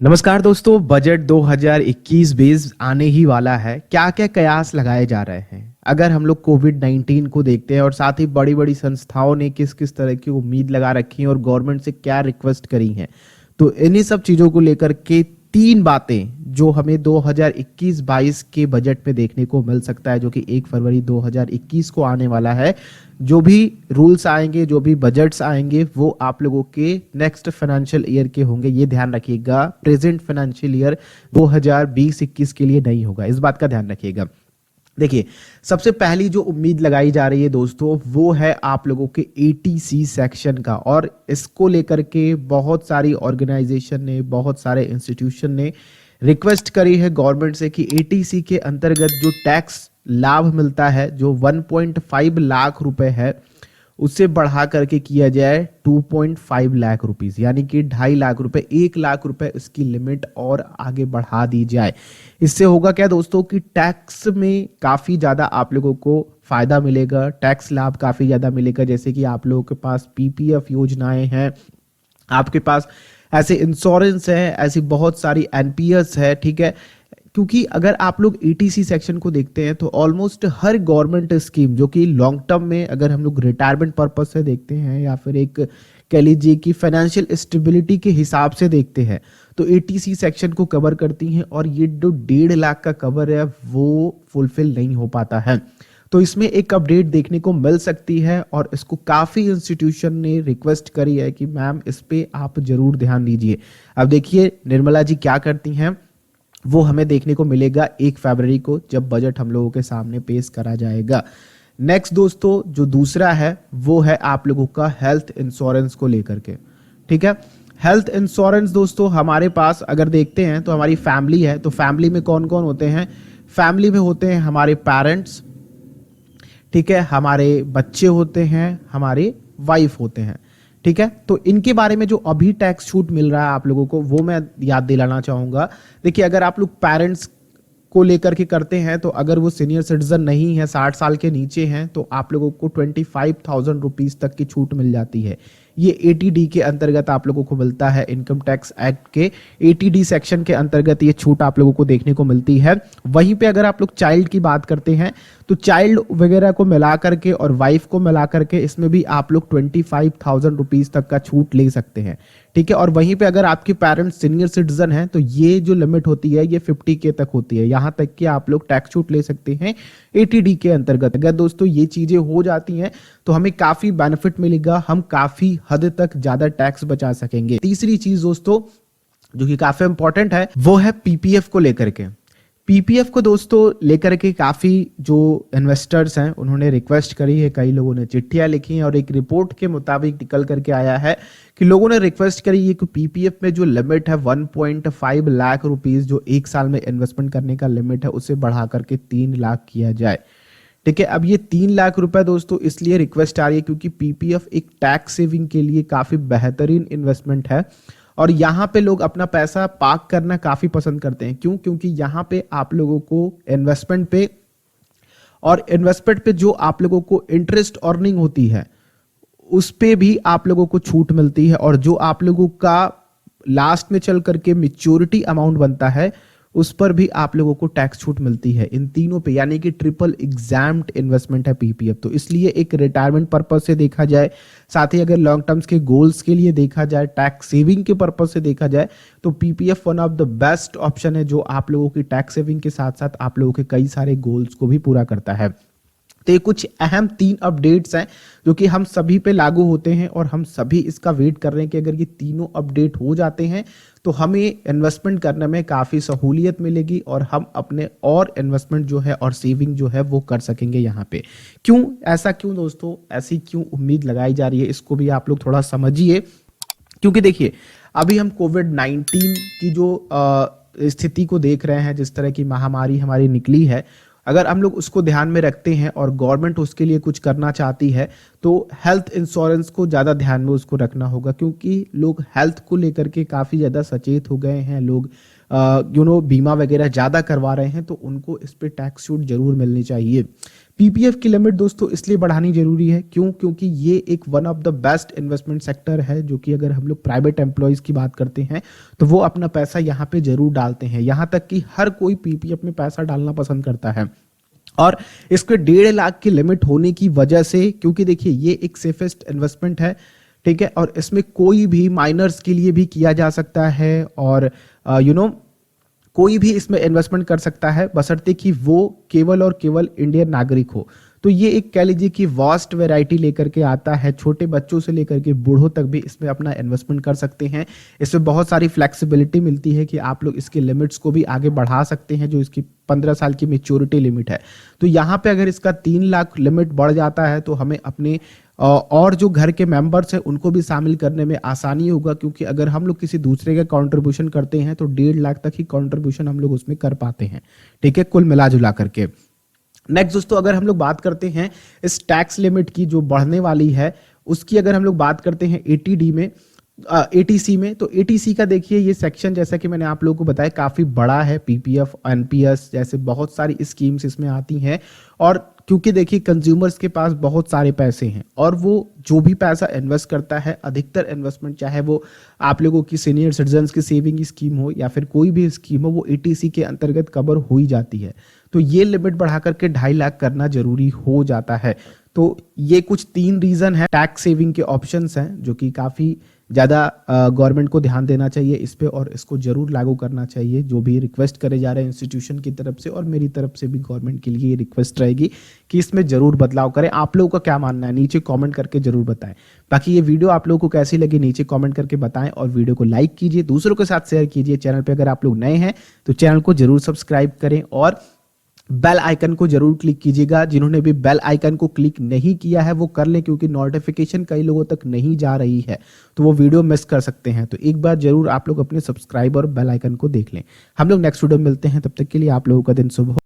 नमस्कार दोस्तों, बजट 2021-20 आने ही वाला है। क्या क्या कयास लगाए जा रहे हैं? अगर हम लोग कोविड-19 को देखते हैं और साथ ही बड़ी बड़ी संस्थाओं ने किस किस तरह की उम्मीद लगा रखी है और गवर्नमेंट से क्या रिक्वेस्ट करी है, तो इन्हीं सब चीज़ों को लेकर के तीन बातें जो हमें 2021-22 के बजट में देखने को मिल सकता है, जो कि 1 फरवरी 2021 को आने वाला है। जो भी रूल्स आएंगे, जो भी बजट्स आएंगे, वो आप लोगों के नेक्स्ट फाइनेंशियल ईयर के होंगे। ये ध्यान रखिएगा, प्रेजेंट फाइनेंशियल ईयर 2020-21 के लिए नहीं होगा, इस बात का ध्यान रखिएगा। देखिए, सबसे पहली जो उम्मीद लगाई जा रही है दोस्तों, वो है आप लोगों के एटीसी सेक्शन का। और इसको लेकर के बहुत सारी ऑर्गेनाइजेशन ने, बहुत सारे इंस्टीट्यूशन ने रिक्वेस्ट करी है गवर्नमेंट से कि एटीसी के अंतर्गत जो टैक्स लाभ मिलता है, जो 1.5 लाख रुपए है, उससे बढ़ा करके किया जाए 2.5 लाख रुपीस, यानी कि 2.5 लाख रुपए, 1 लाख रुपए इसकी लिमिट और आगे बढ़ा दी जाए। इससे होगा क्या दोस्तों कि टैक्स में काफ़ी ज़्यादा आप लोगों को फायदा मिलेगा, टैक्स लाभ काफ़ी ज़्यादा मिलेगा। जैसे कि आप लोगों के पास पीपीएफ योजनाएं हैं, आपके पास ऐसे इंश्योरेंस है, ऐसी बहुत सारी एनपीएस है, ठीक है। क्योंकि अगर आप लोग ईटीसी सेक्शन को देखते हैं तो ऑलमोस्ट हर गवर्नमेंट स्कीम, जो कि लॉन्ग टर्म में अगर हम लोग रिटायरमेंट पर्पज से देखते हैं या फिर एक कह लीजिए कि फाइनेंशियल स्टेबिलिटी के हिसाब से देखते हैं, तो एटीसी सेक्शन को कवर करती हैं। और ये जो 1.5 लाख का कवर है वो फुलफिल नहीं हो पाता है, तो इसमें एक अपडेट देखने को मिल सकती है। और इसको काफ़ी इंस्टीट्यूशन ने रिक्वेस्ट करी है कि मैम इस पे आप जरूर ध्यान दीजिए। अब देखिए निर्मला जी क्या करती हैं, वो हमें देखने को मिलेगा 1 फरवरी को, जब बजट हम लोगों के सामने पेश करा जाएगा। नेक्स्ट दोस्तों, जो दूसरा है वो है आप लोगों का हेल्थ इंश्योरेंस को लेकर के, ठीक है। हेल्थ इंश्योरेंस दोस्तों, हमारे पास अगर देखते हैं तो हमारी फैमिली है, तो फैमिली में कौन कौन होते हैं? फैमिली में होते हैं हमारे पेरेंट्स, ठीक है, हमारे बच्चे होते हैं, हमारे वाइफ होते हैं, ठीक है। तो इनके बारे में जो अभी टैक्स छूट मिल रहा है आप लोगों को, वो मैं याद दिलाना चाहूंगा। देखिए, अगर आप लोग पेरेंट्स को लेकर के करते हैं, तो अगर वो सीनियर सिटीजन नहीं है, 60 साल के नीचे हैं, तो आप लोगों को 25,000 रुपीज तक की छूट मिल जाती है। ये एटीडी के अंतर्गत आप लोगों को मिलता है, इनकम टैक्स एक्ट के एटीडी सेक्शन के अंतर्गत ये छूट आप लोगों को देखने को मिलती है। वहीं पे अगर आप लोग चाइल्ड की बात करते हैं, तो चाइल्ड वगैरह को मिला करके और वाइफ को मिला करके इसमें भी आप लोग 25,000 रुपीज तक का छूट ले सकते हैं, ठीक है। और वहीं पे अगर आपके पेरेंट्स सीनियर सिटीजन हैं, तो ये जो लिमिट होती है ये 50K तक होती है, यहां तक कि आप लोग टैक्स छूट ले सकते हैं एटीडी के अंतर्गत। अगर दोस्तों ये चीजें हो जाती हैं तो हमें काफी बेनिफिट मिलेगा, हम काफी हद तक ज्यादा टैक्स बचा सकेंगे। तीसरी चीज दोस्तों जो कि काफी इंपॉर्टेंट है, वो है पीपीएफ को लेकर के। पीपीएफ को दोस्तों लेकर के काफी जो इन्वेस्टर्स हैं उन्होंने रिक्वेस्ट करी है, कई लोगों ने चिट्ठियां लिखी हैं, और एक रिपोर्ट के मुताबिक निकल करके आया है कि लोगों ने रिक्वेस्ट करी है कि पीपीएफ में जो लिमिट है 1.5 लाख रुपीस, जो 1 साल में इन्वेस्टमेंट करने का लिमिट है, उसे बढ़ा करके 3 लाख किया जाए, ठीक है। अब ये 3 लाख रुपए दोस्तों इसलिए रिक्वेस्ट आ रही है क्योंकि पीपीएफ एक टैक्स सेविंग के लिए काफी बेहतरीन इन्वेस्टमेंट है, और यहाँ पे लोग अपना पैसा पार्क करना काफी पसंद करते हैं। क्यों? क्योंकि यहाँ पे आप लोगों को इन्वेस्टमेंट पे, और इन्वेस्टमेंट पे जो आप लोगों को इंटरेस्ट अर्निंग होती है उस पे भी आप लोगों को छूट मिलती है, और जो आप लोगों का लास्ट में चल करके मेच्योरिटी अमाउंट बनता है उस पर भी आप लोगों को टैक्स छूट मिलती है। इन तीनों पे, यानी कि ट्रिपल एग्जाम्ड इन्वेस्टमेंट है पीपीएफ। तो इसलिए एक रिटायरमेंट पर्पज से देखा जाए, साथ ही अगर लॉन्ग टर्म्स के गोल्स के लिए देखा जाए, टैक्स सेविंग के पर्पज से देखा जाए, तो PPF one of the best option है, जो आप लोगों की टैक्स सेविंग के साथ साथ आप लोगों के कई सारे गोल्स को भी पूरा करता है। तो ये कुछ अहम 3 अपडेट्स हैं जो कि हम सभी पे लागू होते हैं, और हम सभी इसका वेट कर रहे हैं कि अगर ये तीनों अपडेट हो जाते हैं तो हमें इन्वेस्टमेंट करने में काफ़ी सहूलियत मिलेगी, और हम अपने और इन्वेस्टमेंट जो है और सेविंग जो है वो कर सकेंगे यहाँ पे। क्यों ऐसा, क्यों दोस्तों ऐसी क्यों उम्मीद लगाई जा रही है, इसको भी आप लोग थोड़ा समझिए। क्योंकि देखिए, अभी हम कोविड-19 की जो स्थिति को देख रहे हैं, जिस तरह की महामारी हमारी निकली है, अगर हम लोग उसको ध्यान में रखते हैं और गवर्नमेंट उसके लिए कुछ करना चाहती है, तो हेल्थ इंश्योरेंस को ज़्यादा ध्यान में उसको रखना होगा, क्योंकि लोग हेल्थ को लेकर के काफ़ी ज़्यादा सचेत हो गए हैं। लोग बीमा वगैरह ज़्यादा करवा रहे हैं, तो उनको इस पे टैक्स छूट जरूर मिलनी चाहिए। पीपीएफ की लिमिट दोस्तों इसलिए बढ़ानी जरूरी है, क्योंकि ये एक one of the best investment sector है, जो कि अगर हम लोग प्राइवेट एम्प्लॉयज़ की बात करते हैं तो वो अपना पैसा यहाँ पे जरूर डालते हैं। यहाँ तक कि हर कोई पीपीएफ में पैसा डालना पसंद करता है, और इसके 1.5 लाख की लिमिट होने की वजह से, क्योंकि देखिए ये एक सेफेस्ट इन्वेस्टमेंट है, ठीक है, और इसमें कोई भी माइनर्स के लिए भी किया जा सकता है, और कोई भी इसमें इन्वेस्टमेंट कर सकता है, बशर्ते कि वो केवल और केवल इंडियन नागरिक हो। तो ये एक कह लीजिए कि वास्ट वैरायटी लेकर के आता है, छोटे बच्चों से लेकर के बूढ़ों तक भी इसमें अपना इन्वेस्टमेंट कर सकते हैं। इसमें बहुत सारी फ्लेक्सिबिलिटी मिलती है कि आप लोग इसके लिमिट्स को भी आगे बढ़ा सकते हैं, जो इसकी 15 साल की मेच्योरिटी लिमिट है। तो यहाँ पे अगर इसका 3 लाख लिमिट बढ़ जाता है तो हमें अपने और जो घर के मेंबर्स हैं उनको भी शामिल करने में आसानी होगा, क्योंकि अगर हम लोग किसी दूसरे का कंट्रीब्यूशन करते हैं तो 1.5 लाख तक ही कंट्रीब्यूशन हम लोग उसमें कर पाते हैं, ठीक है, कुल मिला जुला करके। नेक्स्ट दोस्तों, अगर हम लोग बात करते हैं इस टैक्स लिमिट की जो बढ़ने वाली है उसकी, अगर हम लोग बात करते हैं एटीडी में, एटीसी में, तो एटीसी का देखिए ये सेक्शन, जैसा कि मैंने आप लोगों को बताया, काफी बड़ा है। पीपीएफ, एनपीएस जैसे बहुत सारी स्कीम्स इसमें आती हैं, और क्योंकि देखिए कंज्यूमर्स के पास बहुत सारे पैसे हैं, और वो जो भी पैसा इन्वेस्ट करता है, अधिकतर इन्वेस्टमेंट, चाहे वो आप लोगों की सीनियर सिटीजन्स की सेविंग स्कीम हो या फिर कोई भी स्कीम हो, वो एटीसी के अंतर्गत कवर हो ही जाती है। तो ये लिमिट बढ़ा करके 2.5 लाख करना जरूरी हो जाता है। तो ये कुछ 3 रीजन है, टैक्स सेविंग के ऑप्शंस हैं, जो कि काफी ज़्यादा गवर्नमेंट को ध्यान देना चाहिए इस पे, और इसको जरूर लागू करना चाहिए। जो भी रिक्वेस्ट करे जा रहे हैं इंस्टीट्यूशन की तरफ से, और मेरी तरफ से भी गवर्नमेंट के लिए ये रिक्वेस्ट रहेगी कि इसमें जरूर बदलाव करें। आप लोगों का क्या मानना है नीचे कमेंट करके जरूर बताएं। बाकी ये वीडियो आप लोगों को कैसी लगी नीचे कमेंट करके बताएं, और वीडियो को लाइक कीजिए, दूसरों के साथ शेयर कीजिए। चैनल पर अगर आप लोग नए हैं तो चैनल को जरूर सब्सक्राइब करें, और बेल आइकन को जरूर क्लिक कीजिएगा। जिन्होंने भी बेल आइकन को क्लिक नहीं किया है वो कर लें, क्योंकि नोटिफिकेशन कई लोगों तक नहीं जा रही है, तो वो वीडियो मिस कर सकते हैं। तो एक बार जरूर आप लोग अपने सब्सक्राइब और बेल आइकन को देख लें। हम लोग नेक्स्ट वीडियो में मिलते हैं, तब तक के लिए आप लोगों का दिन शुभ हो।